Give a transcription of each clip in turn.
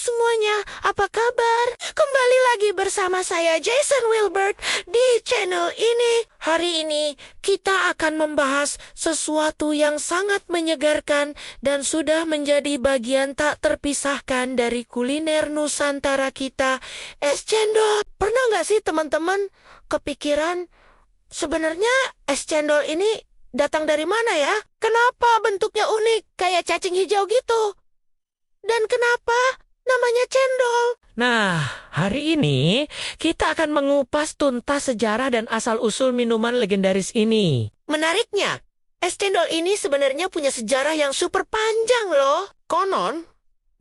semuanya, apa kabar? Kembali lagi bersama saya Jason Wilbert di channel ini. Hari ini kita akan membahas sesuatu yang sangat menyegarkan dan sudah menjadi bagian tak terpisahkan dari kuliner Nusantara kita, es cendol. Pernah nggak sih teman-teman kepikiran sebenarnya es cendol ini datang dari mana ya? Kenapa bentuknya unik kayak cacing hijau gitu? Dan kenapa namanya cendol? Nah, hari ini kita akan mengupas tuntas sejarah dan asal-usul minuman legendaris ini. Menariknya, es cendol ini sebenarnya punya sejarah yang super panjang loh. Konon,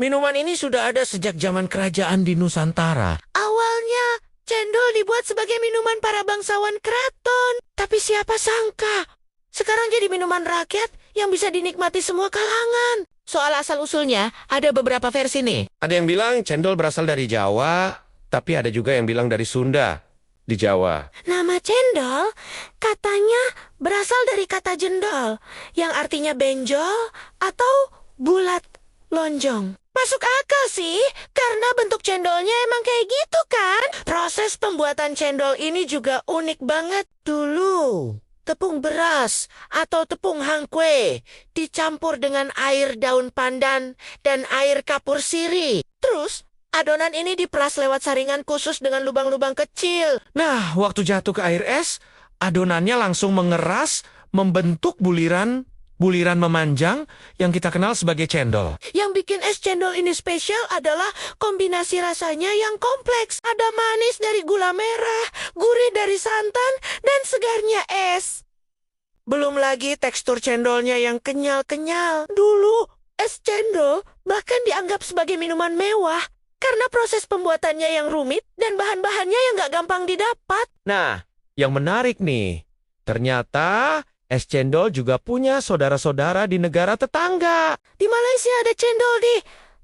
minuman ini sudah ada sejak zaman kerajaan di Nusantara. Awalnya, cendol dibuat sebagai minuman para bangsawan keraton. Tapi siapa sangka, sekarang jadi minuman rakyat yang bisa dinikmati semua kalangan. Soal asal-usulnya, ada beberapa versi nih. Ada yang bilang cendol berasal dari Jawa, tapi ada juga yang bilang dari Sunda, di Jawa. Nama cendol katanya berasal dari kata jendol, yang artinya benjol atau bulat lonjong. Masuk akal sih, karena bentuk cendolnya emang kayak gitu kan? Proses pembuatan cendol ini juga unik banget. Dulu, tepung beras atau tepung hangkwe dicampur dengan air daun pandan dan air kapur sirih. Terus, adonan ini diperas lewat saringan khusus dengan lubang-lubang kecil. Nah, waktu jatuh ke air es, adonannya langsung mengeras, membentuk buliran memanjang yang kita kenal sebagai cendol. Yang bikin es cendol ini spesial adalah kombinasi rasanya yang kompleks. Ada manis dari gula merah, gurih dari santan, dan segarnya es. Belum lagi tekstur cendolnya yang kenyal-kenyal. Dulu, es cendol bahkan dianggap sebagai minuman mewah karena proses pembuatannya yang rumit dan bahan-bahannya yang gak gampang didapat. Nah, yang menarik nih, ternyata es cendol juga punya saudara-saudara di negara tetangga. Di Malaysia ada cendol, di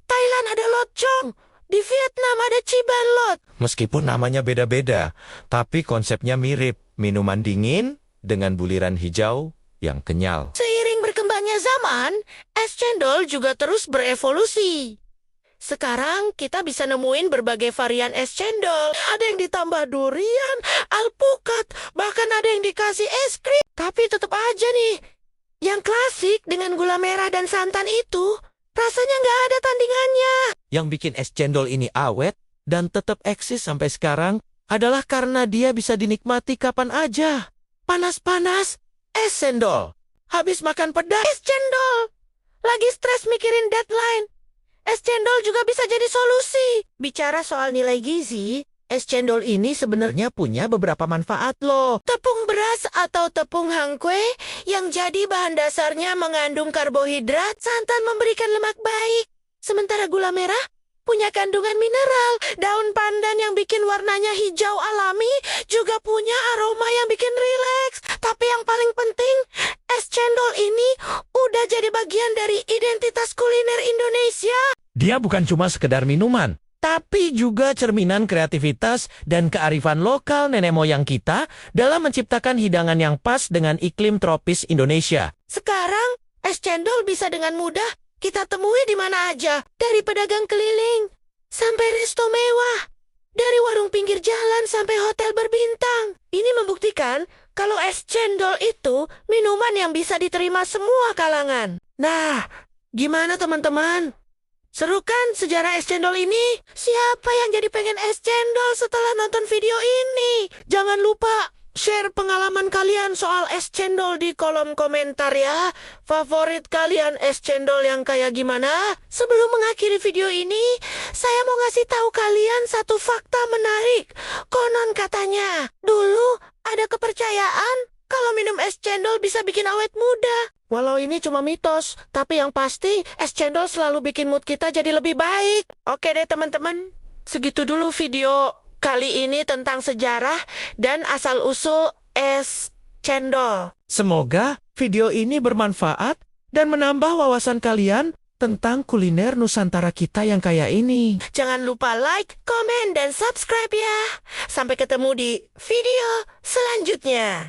Thailand ada lotchong, di Vietnam ada cibanlot. Meskipun namanya beda-beda, tapi konsepnya mirip. Minuman dingin dengan buliran hijau yang kenyal. Seiring berkembangnya zaman, es cendol juga terus berevolusi. Sekarang kita bisa nemuin berbagai varian es cendol. Ada yang ditambah durian, alpukat, bahkan ada yang dikasih es krim. Tapi tetap aja nih, yang klasik dengan gula merah dan santan itu, rasanya nggak ada tandingannya. Yang bikin es cendol ini awet dan tetap eksis sampai sekarang adalah karena dia bisa dinikmati kapan aja. Panas-panas, es cendol. Habis makan pedas, es cendol. Lagi stres mikirin deadline, es cendol juga bisa jadi solusi. Bicara soal nilai gizi, es cendol ini sebenarnya punya beberapa manfaat loh. Tepung beras atau tepung hangkwe yang jadi bahan dasarnya mengandung karbohidrat, santan memberikan lemak baik. Sementara gula merah punya kandungan mineral. Daun pandan yang bikin warnanya hijau alami juga punya aroma yang bikin rileks. Tapi yang paling penting, es cendol ini udah jadi bagian dari identitas kuliner Indonesia. Dia bukan cuma sekedar minuman, tapi juga cerminan kreativitas dan kearifan lokal nenek moyang kita dalam menciptakan hidangan yang pas dengan iklim tropis Indonesia. Sekarang, es cendol bisa dengan mudah kita temui di mana aja, dari pedagang keliling sampai resto mewah, dari warung pinggir jalan sampai hotel berbintang. Ini membuktikan kalau es cendol itu minuman yang bisa diterima semua kalangan. Nah, gimana teman-teman? Seru kan sejarah es cendol ini? Siapa yang jadi pengen es cendol setelah nonton video ini? Jangan lupa share pengalaman kalian soal es cendol di kolom komentar ya. Favorit kalian es cendol yang kayak gimana? Sebelum mengakhiri video ini, saya mau ngasih tahu kalian satu fakta menarik. Konon katanya, dulu ada kepercayaan kalau minum es cendol bisa bikin awet muda. Walau ini cuma mitos, tapi yang pasti es cendol selalu bikin mood kita jadi lebih baik. Oke deh teman-teman, segitu dulu video kali ini tentang sejarah dan asal-usul es cendol. Semoga video ini bermanfaat dan menambah wawasan kalian tentang kuliner Nusantara kita yang kaya ini. Jangan lupa like, komen, dan subscribe ya. Sampai ketemu di video selanjutnya.